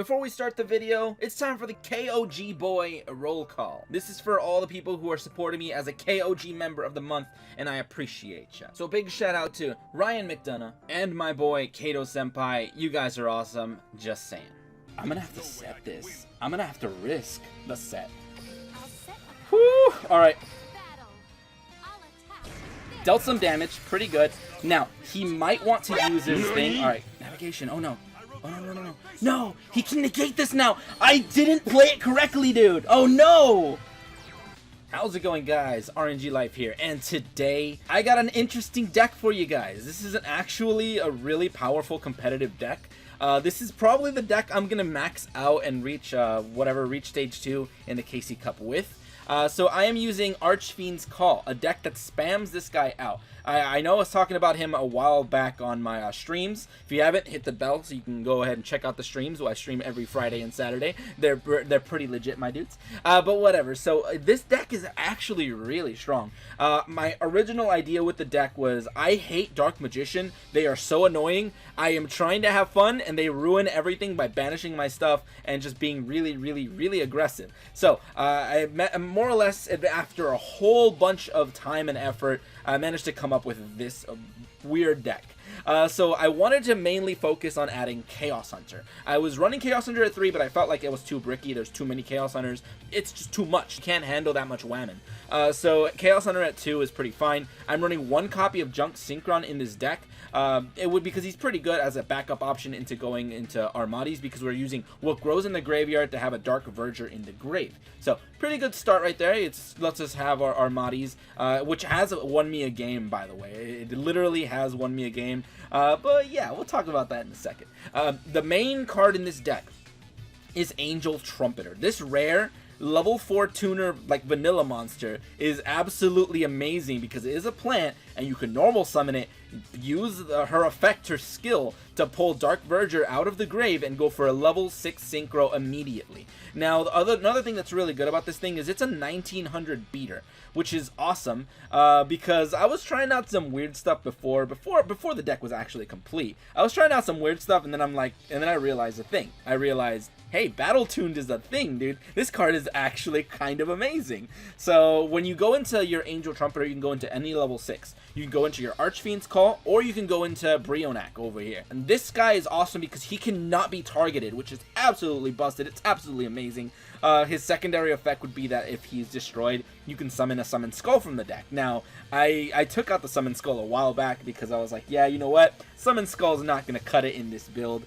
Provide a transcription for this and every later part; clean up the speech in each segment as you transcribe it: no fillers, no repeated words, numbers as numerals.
Before we start the video, it's time for the KOG Boy roll call. This is for all the people who are supporting me as a KOG member of the month, and I appreciate ya. So big shout out to Ryan McDonough and my boy Kato Senpai. You guys are awesome, just saying. I'm gonna have to set this. I'm gonna have to risk the set. Whew, alright. Dealt some damage, pretty good. Now, he might want to use his thing. Alright, navigation, oh no. Oh, no. No, he can negate this now. I didn't play it correctly, dude. Oh, no. How's it going, guys? RNG Life here. And today, I got an interesting deck for you guys. This is actually a really powerful competitive deck. This is probably the deck I'm going to max out and reach reach stage 2 in the KC Cup with. So I am using Archfiend's Call, a deck that spams this guy out. I know I was talking about him a while back on my streams. If you haven't, hit the bell so you can go ahead and check out the streams. I stream every Friday and Saturday. They're pretty legit, my dudes. But whatever. So this deck is actually really strong. My original idea with the deck was I hate Dark Magician. They are so annoying. I am trying to have fun and they ruin everything by banishing my stuff and just being really aggressive. So I more or less, after a whole bunch of time and effort, I managed to come up with this weird deck. So I wanted to mainly focus on adding Chaos Hunter. I was running Chaos Hunter at 3, but I felt like it was too bricky. There's too many Chaos Hunters. It's just too much. You can't handle that much whammon. So Chaos Hunter at 2 is pretty fine. I'm running one copy of Junk Synchron in this deck. Because he's pretty good as a backup option into going into Armatis, because we're using what grows in the graveyard to have a Dark Verger in the grave. So pretty good start right there. It lets us have our Armatis, which has won me a game, by the way. It literally has won me a game. But yeah, we'll talk about that in a second. The main card in this deck is Angel Trumpeter. This rare level 4 tuner, like vanilla monster, is absolutely amazing because it is a plant and you can normal summon it, use her effect, her skill, to pull Dark Verger out of the grave and go for a level 6 synchro immediately. Now, another thing that's really good about this thing is it's a 1900 beater, which is awesome, because I was trying out some weird stuff before the deck was actually complete. I was trying out some weird stuff, and then I realized a thing. I realized, hey, Battle Tuned is a thing, dude. This card is actually kind of amazing. So when you go into your Angel Trumpeter, you can go into any level 6. You can go into your Archfiend's Call, or you can go into Brionac over here. And this guy is awesome because he cannot be targeted, which is absolutely busted. It's absolutely amazing. His secondary effect would be that if he's destroyed, you can summon a Summon Skull from the deck. Now, I took out the Summon Skull a while back because I was like, yeah, you know what? Summon Skull is not going to cut it in this build.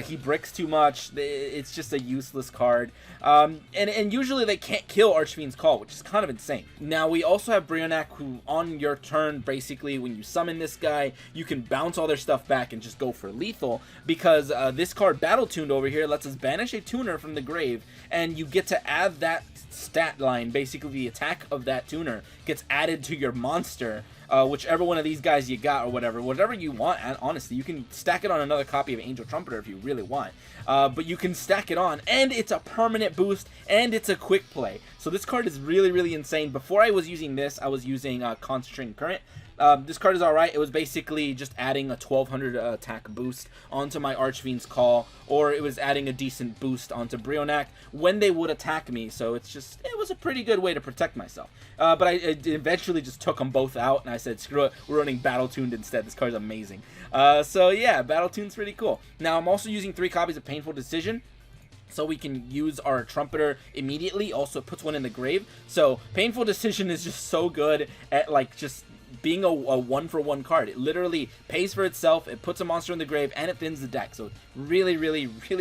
He bricks too much. It's just a useless card. And usually they can't kill Archfiend's Call, which is kind of insane. Now, we also have Brionac, who on your turn, basically, when you summon this guy, you can bounce all their stuff back and just go for lethal, because this card, Battle Tuned over here, lets us banish a tuner from the grave, and you get to add that stat line, basically the attack of that tuner gets added to your monster, whichever one of these guys you got, or whatever you want. And honestly, you can stack it on another copy of Angel Trumpeter if you really want, but you can stack it on, and it's a permanent boost, and it's a quick play. So this card is really insane. Before I was using this, I was using Concentrating Current. This card is alright. It was basically just adding a 1200 attack boost onto my Archfiend's Call, or it was adding a decent boost onto Brionac when they would attack me. So it was a pretty good way to protect myself. But I eventually just took them both out, and I said, screw it, we're running Battle Tuned instead. This card's amazing. So yeah, Battle Tuned's pretty cool. Now, I'm also using 3 copies of Painful Decision, so we can use our Trumpeter immediately. Also, it puts one in the grave. So Painful Decision is just so good at, like, just being a 1-for-1 card. It literally pays for itself, it puts a monster in the grave, and it thins the deck. So really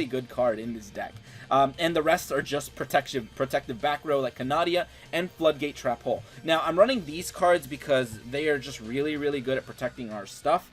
good card in this deck. And the rest are just protective back row like Canadia and Floodgate Trap Hole. Now, I'm running these cards because they are just really good at protecting our stuff.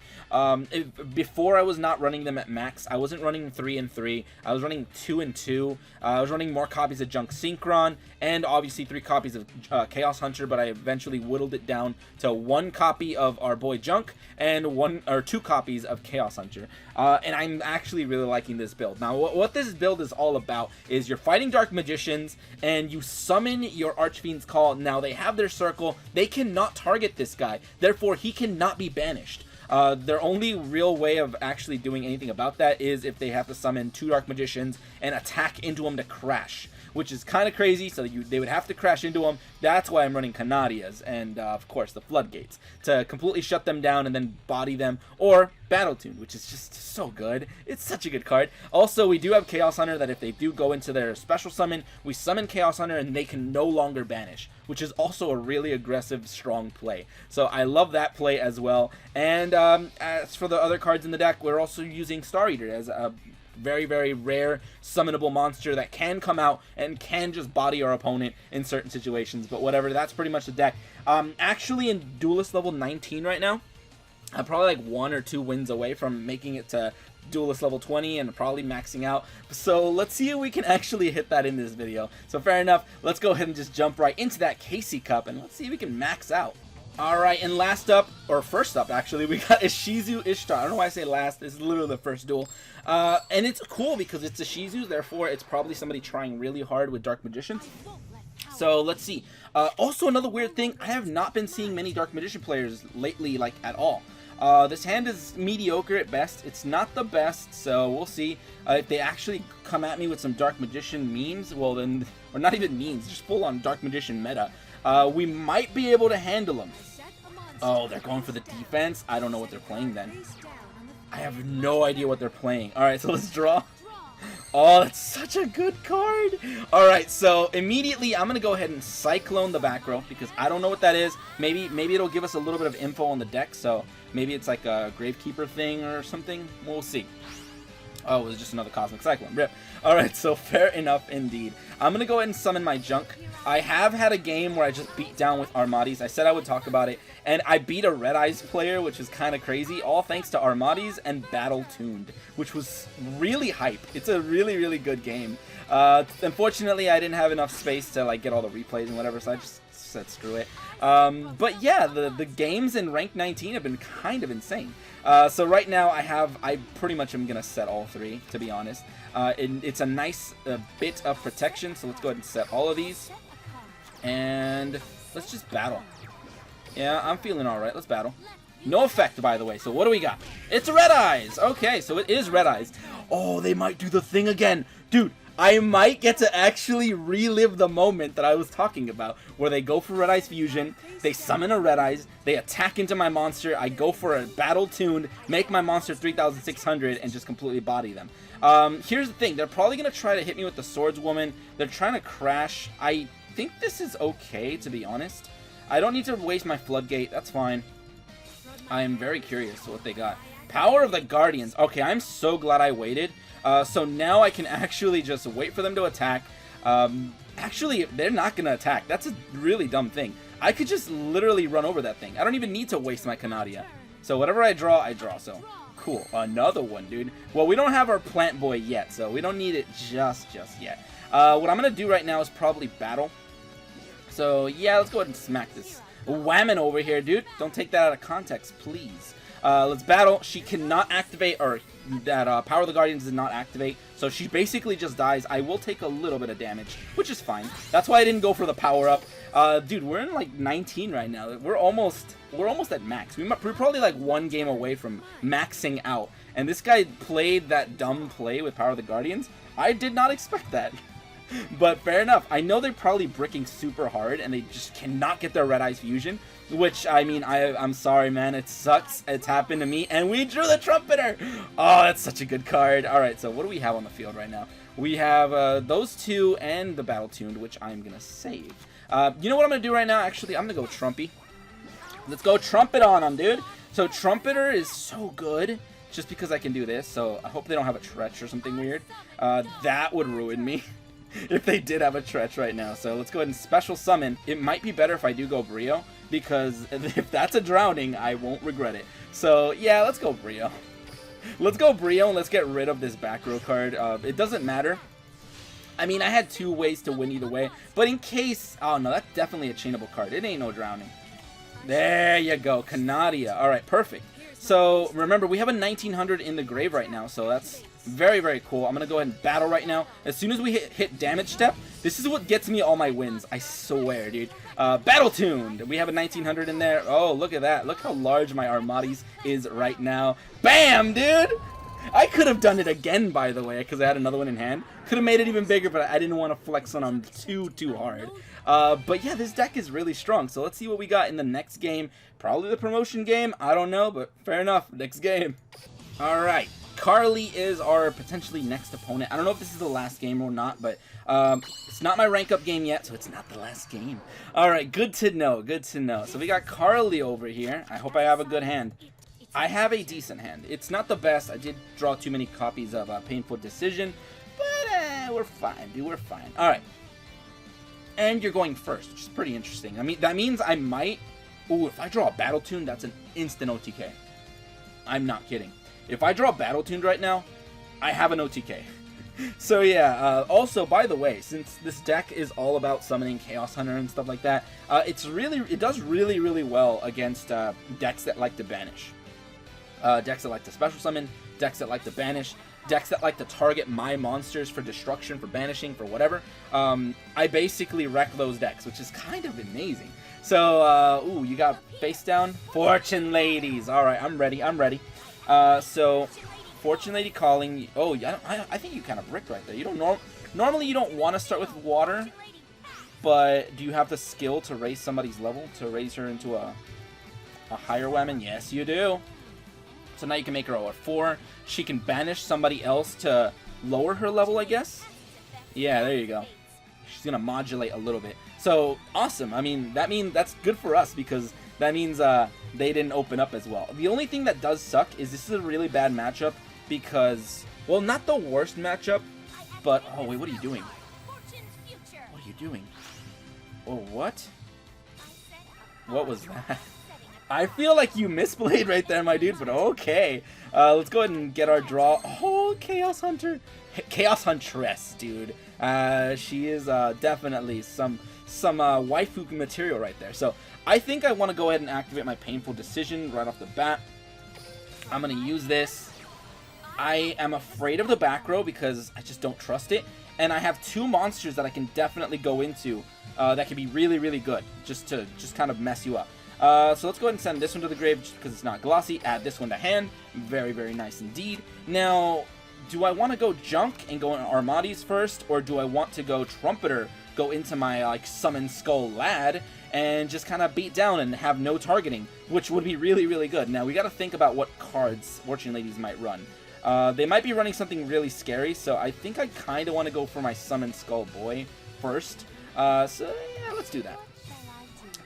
Before I was not running them at max. I wasn't running 3 and 3. I was running 2 and 2. I was running more copies of Junk Synchron, and obviously 3 copies of Chaos Hunter, but I eventually whittled it down to 1 copy of our boy Junk and 2 copies of Chaos Hunter. And I'm actually really liking this build. Now, what this build is all about is you're fighting Dark Magicians, and you summon your Archfiend's Call. Now, they have their circle. They cannot target this guy. Therefore, he cannot be banished. Their only real way of actually doing anything about that is if they have to summon 2 Dark Magicians and attack into them to crash, which is kind of crazy. So they would have to crash into them. That's why I'm running Canadias and, of course, the Floodgates to completely shut them down and then body them, or Battle Tune, which is just so good. It's such a good card. Also, we do have Chaos Hunter that if they do go into their special summon, we summon Chaos Hunter and they can no longer banish, which is also a really aggressive, strong play. So I love that play as well. And as for the other cards in the deck, we're also using Star Eater as a very, very rare summonable monster that can come out and can just body our opponent in certain situations. But whatever, that's pretty much the deck. Actually, in Duelist level 19 right now, I'm probably like 1 or 2 wins away from making it to Duelist level 20 and probably maxing out. So let's see if we can actually hit that in this video. So fair enough, let's go ahead and just jump right into that Casey Cup and let's see if we can max out. Alright, and last up, or first up actually, we got a Shizu Ishtar. I don't know why I say last, this is literally the first duel. And it's cool because it's a Shizu, therefore it's probably somebody trying really hard with Dark Magicians. So let's see. Also another weird thing, I have not been seeing many Dark Magician players lately, like at all. This hand is mediocre at best. It's not the best, so we'll see. If they actually come at me with some Dark Magician memes, well then, or not even memes, just full on Dark Magician meta, we might be able to handle them. Oh, they're going for the defense? I don't know what they're playing then. I have no idea what they're playing. Alright, so let's draw. Oh, that's such a good card. Alright, so immediately I'm going to go ahead and Cyclone the back row because I don't know what that is. Maybe it'll give us a little bit of info on the deck, so maybe it's like a Gravekeeper thing or something. We'll see. Oh, it was just another Cosmic Cyclone. Rip. Alright, so fair enough indeed. I'm going to go ahead and summon my junk. I have had a game where I just beat down with Armadis. I said I would talk about it. And I beat a Red Eyes player, which is kind of crazy. All thanks to Armadis and Battle Tuned, which was really hype. It's a really, really good game. Unfortunately, I didn't have enough space to like get all the replays and whatever, so I just said screw it. But yeah, the games in Rank 19 have been kind of insane. So right now I pretty much am going to set all 3, to be honest. It's a nice bit of protection, so let's go ahead and set all of these. And let's just battle. Yeah, I'm feeling alright. Let's battle. No effect, by the way. So what do we got? It's Red Eyes! Okay, so it is Red Eyes. Oh, they might do the thing again. Dude, I might get to actually relive the moment that I was talking about, where they go for Red Eyes Fusion, they summon a Red Eyes, they attack into my monster, I go for a Battle Tuned, make my monster 3,600, and just completely body them. Here's the thing, they're probably going to try to hit me with the Swordswoman. They're trying to crash. I think this is okay, to be honest. I don't need to waste my Floodgate, that's fine. I am very curious to what they got. Power of the Guardians. Okay, I'm so glad I waited. So now I can actually just wait for them to attack. Actually, they're not going to attack. That's a really dumb thing. I could just literally run over that thing. I don't even need to waste my Canadia. So whatever I draw, so cool. Another one, dude. Well, we don't have our Plant Boy yet, so we don't need it just yet. What I'm going to do right now is probably battle. So yeah, let's go ahead and smack this whammon over here, dude. Don't take that out of context, please. Let's battle. She cannot activate, or that Power of the Guardians does not activate, so she basically just dies. I will take a little bit of damage, which is fine. That's why I didn't go for the power up. Dude, we're in like 19 right now. We're almost at max. We're probably like 1 game away from maxing out. And this guy played that dumb play with Power of the Guardians. I did not expect that. But fair enough. I know they're probably bricking super hard and they just cannot get their Red Eyes Fusion. Which, I mean, I'm sorry, man. It sucks. It's happened to me. And we drew the Trumpeter! Oh, that's such a good card. Alright, so what do we have on the field right now? We have those 2 and the Battle Tuned, which I'm going to save. You know what I'm going to do right now? Actually, I'm going to go Trumpy. Let's go Trumpet on him, dude. So Trumpeter is so good just because I can do this. So I hope they don't have a Tretch or something weird. That would ruin me. If they did have a Tretch right now. So let's go ahead and special summon. It might be better if I do go Brio, because if that's a drowning, I won't regret it. So yeah, let's go Brio. Let's go Brio and let's get rid of this back row card. It doesn't matter. I mean, I had 2 ways to win either way, but in case... Oh no, that's definitely a chainable card. It ain't no drowning. There you go, Canadia. Alright, perfect. So remember, we have a 1900 in the grave right now, so that's very, very cool. I'm going to go ahead and battle right now. As soon as we hit damage step, this is what gets me all my wins. I swear, dude. Battle tuned. We have a 1900 in there. Oh, look at that. Look how large my Armades is right now. Bam, dude. I could have done it again, by the way, because I had another one in hand. Could have made it even bigger, but I didn't want to flex on them too hard. But yeah, this deck is really strong. So let's see what we got in the next game. Probably the promotion game. I don't know, but fair enough. Next game. All right. Carly is our potentially next opponent. I don't know if this is the last game or not, but it's not my rank up game yet, so it's not the last game. All right, good to know, good to know. So we got Carly over here. I hope I have a good hand. I have a decent hand. It's not the best. I did draw too many copies of Painful Decision, but we're fine, dude. We're fine. All right. And you're going first, which is pretty interesting. I mean, that means I might... Ooh, if I draw a Battle Tune, that's an instant OTK. I'm not kidding. If I draw Battle Tuned right now, I have an OTK. So yeah, also, by the way, since this deck is all about summoning Chaos Hunter and stuff like that, it does really well against decks that like to banish. Decks that like to special summon, decks that like to banish, decks that like to target my monsters for destruction, for banishing, for whatever. I basically wreck those decks, which is kind of amazing. So, ooh, you got face down? Fortune Ladies. Alright, I'm ready, I'm ready. So, Fortune Lady calling. Oh, yeah, I think you kind of bricked right there. You don't normally you don't want to start with water, but do you have the skill to raise somebody's level, to raise her into a higher woman? Yes, you do. So now you can make her a 4. She can banish somebody else to lower her level, I guess. Yeah, there you go. She's gonna modulate a little bit. So awesome. I mean, that's good for us because that means they didn't open up as well. The only thing that does suck is this is a really bad matchup because, well, not the worst matchup, but oh wait, what are you doing? What are you doing? Oh, what? What was that? I feel like you misplayed right there, my dude, but okay. Let's go ahead and get our draw. Oh, Chaos Hunter. Chaos Huntress, dude. She is definitely some waifu material right there. So I think I want to go ahead and activate my Painful Decision right off the bat. I'm going to use this. I am afraid of the back row because I just don't trust it. And I have 2 monsters that I can definitely go into that can be really good just to kind of mess you up. So let's go ahead and send this one to the grave just because it's not glossy. Add this one to hand. Very nice indeed. Now, do I want to go Junk and go in Armades first, or do I want to go Trumpeter, go into my like Summon Skull Lad, and just kind of beat down and have no targeting, which would be really good. Now, we got to think about what cards Fortune Ladies might run. They might be running something really scary, so I think I kind of want to go for my Summon Skull Boy first. So, yeah, let's do that.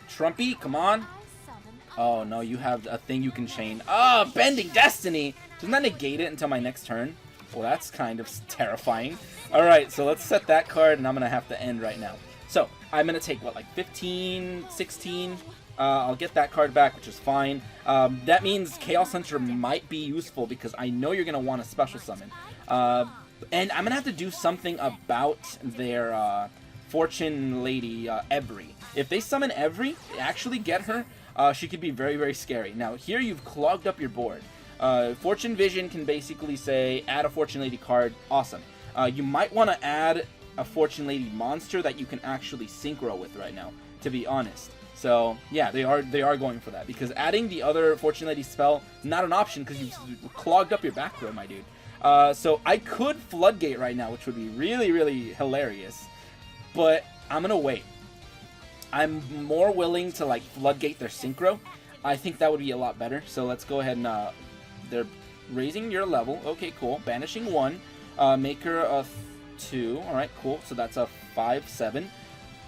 Trumpy, come on. Oh, no, you have a thing you can chain. Oh, Bending Destiny! Doesn't that negate it until my next turn? Well, that's kind of terrifying. Alright, so let's set that card, and I'm going to have to end right now. So, I'm going to take, what, like 15, 16? I'll get that card back, which is fine. That means Chaos Hunter might be useful, because I know you're going to want a special summon. And I'm going to have to do something about their Fortune Lady, Ebri. If they summon Ebri, actually get her, she could be very scary. Now, here you've clogged up your board. Fortune Vision can basically say, add a Fortune Lady card. Awesome. You might want to add a Fortune Lady monster that you can actually synchro with right now, to be honest. So, yeah, they are going for that. Because adding the other Fortune Lady spell, not an option because you've clogged up your back row, my dude. So I could Floodgate right now, which would be really hilarious. But I'm going to wait. I'm more willing to, like, Floodgate their Synchro. I think that would be a lot better. So let's go ahead and, they're raising your level. Okay, cool. Banishing 1. Make her a 2. Alright, cool. So that's a 5, 7.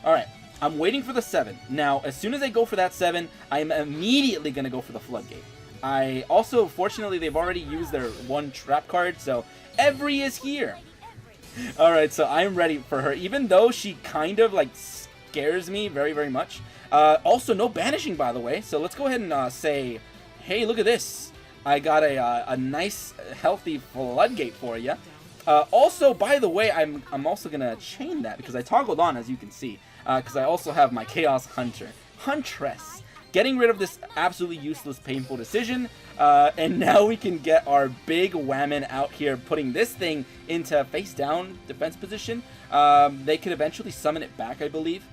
Alright, I'm waiting for the 7. Now, as soon as I go for that 7, I'm immediately going to go for the Floodgate. I also, fortunately, they've already used their 1 trap card, so Ebri is here. Alright, so I'm ready for her, even though she kind of, like, scares me very much. Also, no banishing, by the way, so let's go ahead and say, hey, look at this. I got a nice, healthy Floodgate for you. Also, by the way, I'm also going to chain that because I toggled on, as you can see, because I also have my Chaos Huntress. getting rid of this absolutely useless, painful decision. And now we can get our big whammon out here, putting this thing into face down defense position. They could eventually summon it back, I believe.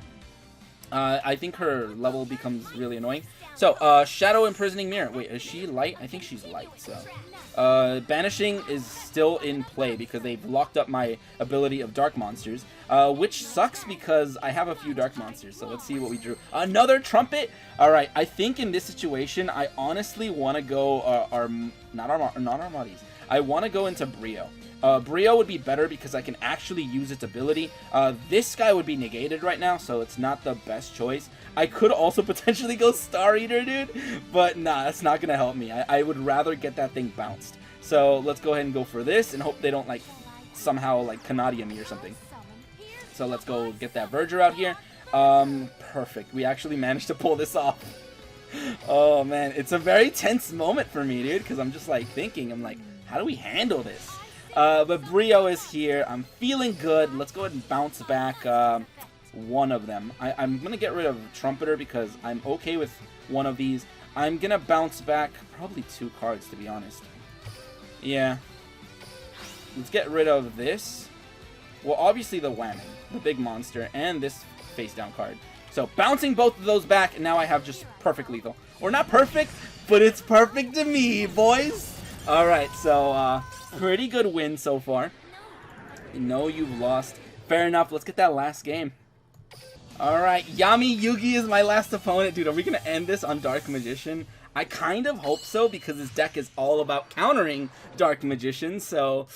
I think her level becomes really annoying. So, Shadow Imprisoning Mirror. Wait, is she light? I think she's light, so. Banishing is still in play because they've locked up my ability of Dark Monsters, which sucks because I have a few Dark Monsters, so let's see what we drew. Another Trumpet? Alright, I think in this situation, I honestly want to go, not Armades. I want to go into Brio. Brio would be better because I can actually use its ability. This guy would be negated right now, so it's not the best choice. I could also potentially go Star Eater, dude, but nah, that's not going to help me. I would rather get that thing bounced. So let's go ahead and go for this and hope they don't, like, somehow, like, Canadia me or something. So let's go get that Verger out here. Perfect. We actually managed to pull this off. Oh, man. It's a very tense moment for me, dude, because I'm just, like, thinking, I'm like, how do we handle this? But Brio is here. I'm feeling good. Let's go ahead and bounce back one of them. I'm going to get rid of Trumpeter because I'm okay with one of these. I'm going to bounce back probably 2 cards, to be honest. Yeah. Let's get rid of this. Well, obviously the whammon, the big monster, and this face down card. So bouncing both of those back, and now I have just perfect lethal. Or not perfect, but it's perfect to me, boys. Alright, so pretty good win so far. No, you've lost. Fair enough. Let's get that last game. Alright, Yami Yugi is my last opponent. Dude, are we going to end this on Dark Magician? I kind of hope so because this deck is all about countering Dark Magician, so...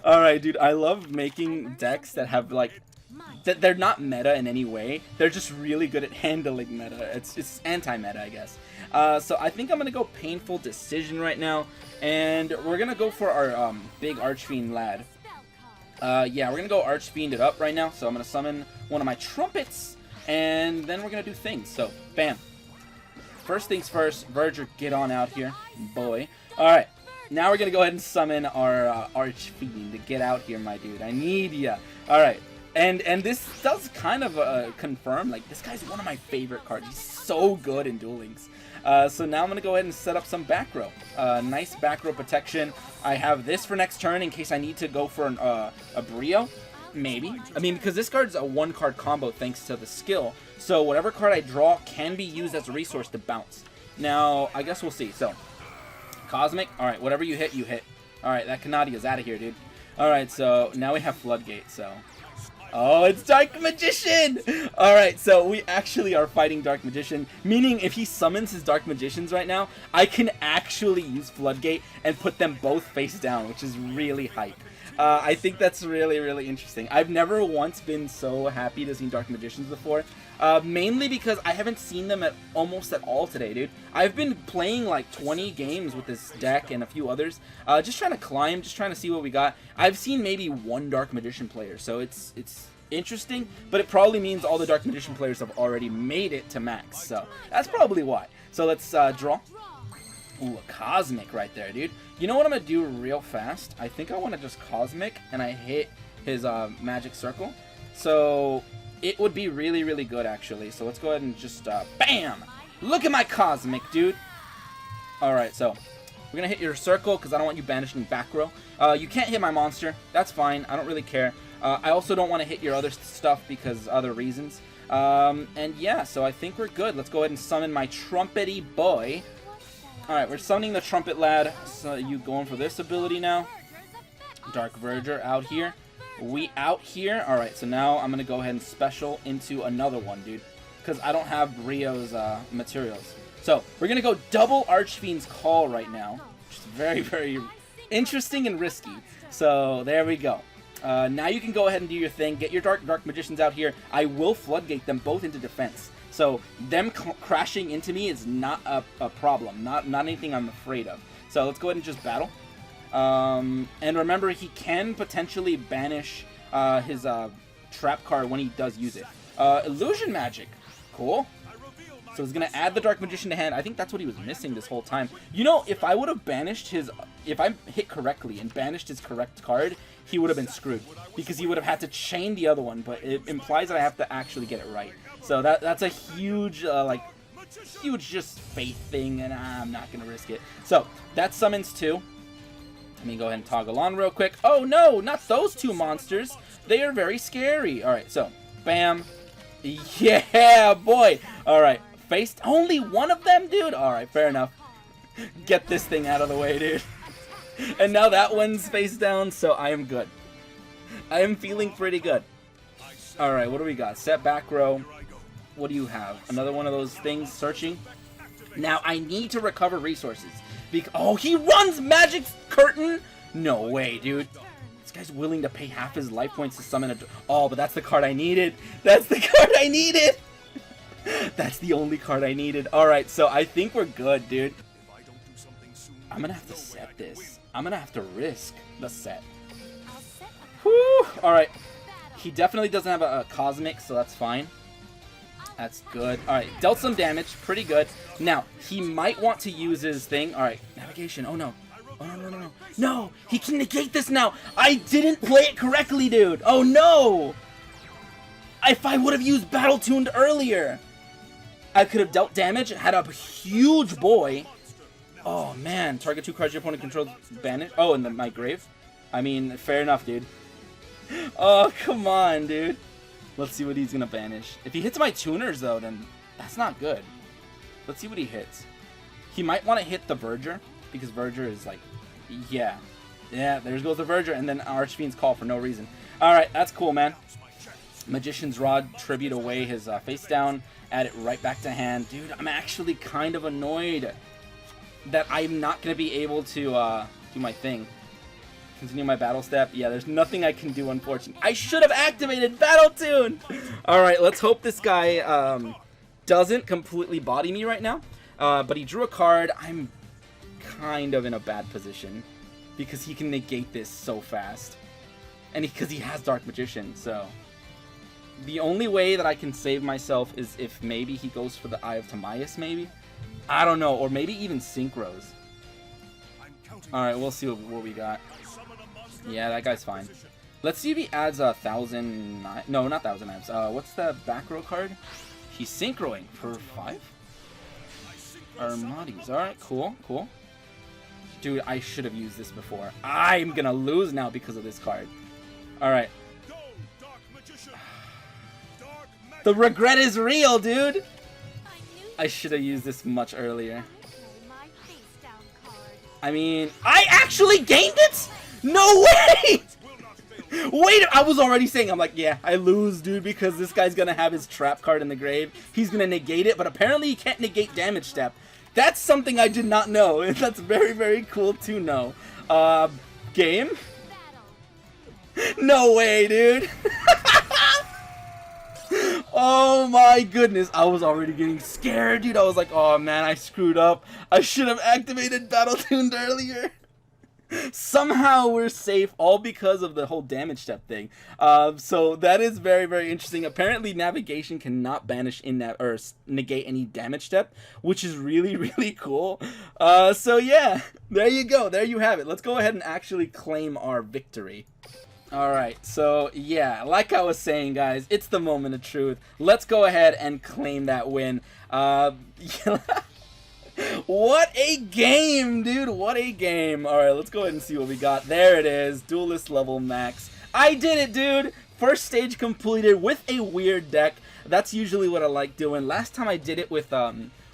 Alright, dude, I love making decks that have, like... They're not meta in any way. They're just really good at handling meta. It's anti-meta, I guess. So I think I'm going to go Painful Decision right now. And we're going to go for our big Archfiend lad. Yeah, we're going to go Archfiend it up right now. So I'm going to summon one of my Trumpets. And then we're going to do things. So, bam. First things first, Verger, get on out here. Boy. Alright. Now we're going to go ahead and summon our Archfiend to get out here, my dude. I need ya. Alright. And this does kind of confirm, like, this guy's one of my favorite cards. He's so good in Duel Links. So now I'm going to go ahead and set up some back row. Nice back row protection. I have this for next turn in case I need to go for a Brio. Maybe. I mean, because this card's a 1-card combo thanks to the skill. So whatever card I draw can be used as a resource to bounce. Now, I guess we'll see. So, Cosmic. Alright, whatever you hit, you hit. Alright, that Canadia's out of here, dude. Alright, so now we have Floodgate, so... Oh, it's Dark Magician! Alright, so we actually are fighting Dark Magician, meaning if he summons his Dark Magicians right now, I can actually use Floodgate and put them both face down, which is really hype. I think that's really, really interesting. I've never once been so happy to see Dark Magicians before, mainly because I haven't seen them almost at all today, dude. I've been playing like 20 games with this deck and a few others, just trying to climb, just trying to see what we got. I've seen maybe 1 Dark Magician player, so it's interesting, but it probably means all the Dark Magician players have already made it to max, so that's probably why. So let's draw. Ooh, a Cosmic right there, dude. You know what I'm going to do real fast? I think I want to just Cosmic, and I hit his Magic Circle. So it would be really, really good, actually. So let's go ahead and just, BAM! Look at my Cosmic, dude! Alright, so we're going to hit your Circle, because I don't want you banishing back row. You can't hit my monster. That's fine. I don't really care. I also don't want to hit your other stuff because other reasons. And yeah, so I think we're good. Let's go ahead and summon my Trumpety boy. Alright, we're summoning the Trumpet lad. So you going for this ability now. Dark Verger out here. We out here. Alright, so now I'm going to go ahead and special into another one, dude. Because I don't have Brio's materials. So, we're going to go double Archfiend's Call right now. Which is very, very interesting and risky. So, there we go. Now you can go ahead and do your thing. Get your Dark Magicians out here. I will Floodgate them both into defense. So them crashing into me is not a problem. Not anything I'm afraid of. So let's go ahead and just battle. And remember, he can potentially banish his trap card when he does use it. Illusion Magic. Cool. So he's going to add the Dark Magician to hand. I think that's what he was missing this whole time. You know, if I would have banished his... If I hit correctly and banished his correct card, he would have been screwed. Because he would have had to chain the other one. But it implies that I have to actually get it right. So that's a huge, huge just faith thing. And I'm not going to risk it. So that summons 2. Let me go ahead and toggle on real quick. Oh, no, not those 2 monsters. They are very scary. All right, so bam. Yeah, boy. All right. Faced only one of them, dude? Alright, fair enough. Get this thing out of the way, dude. And now that one's face down, so I am good. I am feeling pretty good. Alright, what do we got? Set back row. What do you have? Another one of those things, searching. Now, I need to recover resources. Oh, he runs Magic Curtain? No way, dude. This guy's willing to pay half his life points to summon a... Oh, but that's the card I needed. That's the card I needed. That's the only card I needed. Alright, so I think we're good, dude. I'm gonna have to set this. I'm gonna have to risk the set. Whew! Alright. He definitely doesn't have a Cosmic, so that's fine. That's good. Alright, dealt some damage. Pretty good. Now, he might want to use his thing. Alright, navigation. Oh, no. Oh, no, no, no, no. No! He can negate this now! I didn't play it correctly, dude! Oh, no! If I would have used Battle Tuned earlier, I could have dealt damage, had a huge boy. Oh, man. Target 2 cards your opponent controls banish. Oh, and then my grave. I mean, fair enough, dude. Oh, come on, dude. Let's see what he's going to banish. If he hits my tuners, though, then that's not good. Let's see what he hits. He might want to hit the Verger, because Verger is like, yeah. Yeah, there goes the Verger, and then Archfiend's Call for no reason. Alright, that's cool, man. Magician's Rod, tribute away his face down, add it right back to hand. Dude, I'm actually kind of annoyed that I'm not going to be able to do my thing. Continue my battle step. Yeah, there's nothing I can do, unfortunately. I should have activated Battle Tune! Alright, let's hope this guy doesn't completely body me right now. But he drew a card. I'm kind of in a bad position because he can negate this so fast. And because he has Dark Magician, so... The only way that I can save myself is if maybe he goes for the Eye of Timaeus, maybe? I don't know, or maybe even Synchros. Alright, we'll see what we got. Yeah, that guy's fine. Let's see if he adds 1,000... No, not 1,000 knives. What's the back row card? He's Synchroing for 5? Armades. Alright, cool, cool. Dude, I should have used this before. I'm gonna lose now because of this card. Alright. The regret is real, dude! I should have used this much earlier. I mean, I actually gained it?! No way! Wait, I was already saying, I'm like, yeah, I lose, dude, because this guy's gonna have his trap card in the grave. He's gonna negate it, but apparently he can't negate damage step. That's something I did not know. That's very, very cool to know. Game? No way, dude. Oh my goodness, I was already getting scared, dude. I was like, oh man, I screwed up. I should have activated Battle Tuned earlier. Somehow we're safe, all because of the whole damage step thing. So that is very, very interesting. Apparently navigation cannot banish or negate any damage step, which is really, really cool. So yeah, there you go. There you have it. Let's go ahead and actually claim our victory. Alright, so yeah, like I was saying, guys, it's the moment of truth. Let's go ahead and claim that win. What a game, dude. What a game. Alright, let's go ahead and see what we got. There it is. Duelist level max. I did it, dude. First stage completed with a weird deck. That's usually what I like doing. Last time I did it with,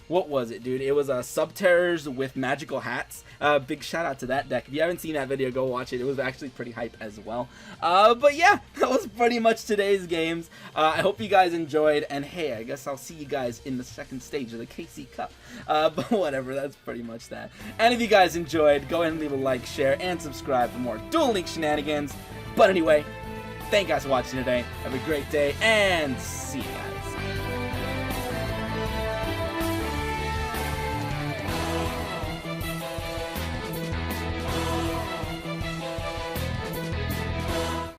what was it, dude? It was Subterrors with Magical Hats. Big shout out to that deck. If you haven't seen that video, go watch it. It was actually pretty hype as well. But yeah, that was pretty much today's games. I hope you guys enjoyed. And hey, I guess I'll see you guys in the second stage of the KC Cup. But whatever, that's pretty much that. And if you guys enjoyed, go ahead and leave a like, share, and subscribe for more Duel Link shenanigans. But anyway, thank you guys for watching today. Have a great day, and see you guys.